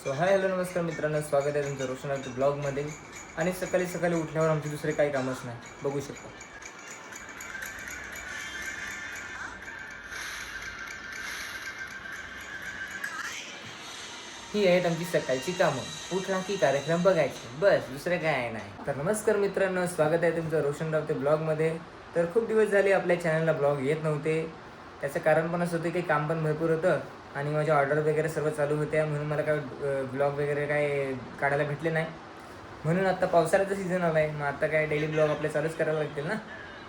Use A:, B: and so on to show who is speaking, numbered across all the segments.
A: So hi hello नमस्कार मित्रांनो, स्वागत आहे तुमचं रोशनाच्या ब्लॉगमध्ये. आणि सकाळी सकाळी उठल्यावर आमचे दुसरे काही कामच नाही, बघू शकता. ही आहेत आमची सकाळची कामं. उठला की कार्यक्रम बघायचे, बस दुसरं काय नाही. तर नमस्कार मित्रांनो, स्वागत आहे तुमचं रोशनरावच्या ब्लॉगमध्ये. तर खूप दिवस झाले आपल्या चॅनलला ब्लॉग येत नव्हते. त्याचं कारण पण असं होतं की काम पण भरपूर होतं आणि माझ्या ऑर्डर वगैरे सर्व चालू होत्या, म्हणून मला काय ब्लॉग वगैरे काय काढायला भेटले नाही. म्हणून आता पावसाळ्याचा सीझन आला आहे, मग आता काय डेली ब्लॉग आपले चालूच करायला लागतील ना.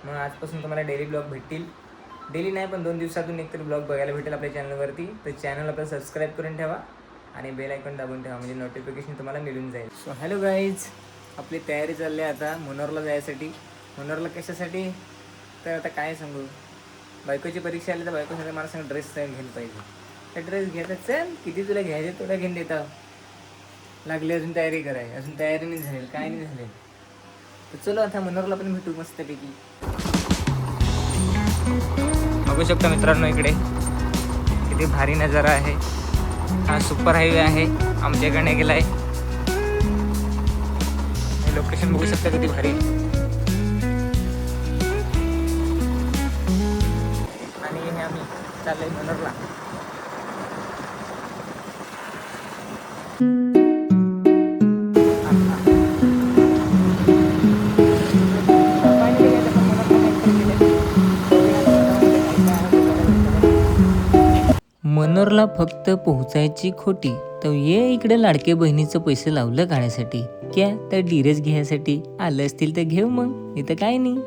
A: मग आजपासून तुम्हाला डेली ब्लॉग भेटतील. डेली नाही पण 2 दिवसातून एकतरी ब्लॉग बघायला भेटेल आपल्या चॅनलवरती. तर चॅनल आपल्याला सबस्क्राईब करून ठेवा आणि बेल आयकॉन दाबून ठेवा, म्हणजे नोटिफिकेशन तुम्हाला मिळून जाईल. सो हॅलो गाईज, आपली तयारी चालली आहे आता मुन्नारला जायसाठी. मुन्नारला कशासाठी तर आता काय सांगू, बायकोची परीक्षा आली तर बायकोसाठी मला सांग ड्रेस घ्यायला पाहिजे. तर ड्रेस घ्यायचा, चल किती तुला घ्यायचे तुला घेऊन देता. लागली अजून तयारी कराय, अजून तयारी नाही झाली, काय नाही झाले. तर चलो आता मुन्नारला पण भेटू मस्तपैकी. बघू शकता मित्रांनो, इकडे किती भारी नजारा आहे. हा सुपर हायवे आहे, आमच्याकडे गेलाय. हे लोकेशन बघू शकता किती भारी. आणि हे आम्ही चाललोय मुन्नारला.
B: मनोरला फक्त पोहोचायची खोटी, तर ये इकडे लाडके बहिणीचं पैसे लावलं काढण्यासाठी. क्या तर डिरेस घ्यायसाठी आलं असतील तर घेऊ, मग इथं काय नाही.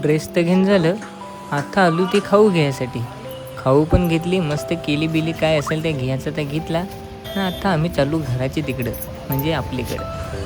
B: ड्रेस तर घेऊन झालं, आता आलू ते खाऊ घ्यायसाठी. खाऊ पण घेतली, मस्त केली बिली काय असेल ते घ्यायचं तर घेतला. ना आता आम्ही चालू घराचे तिकडं, म्हणजे आपलीकडं.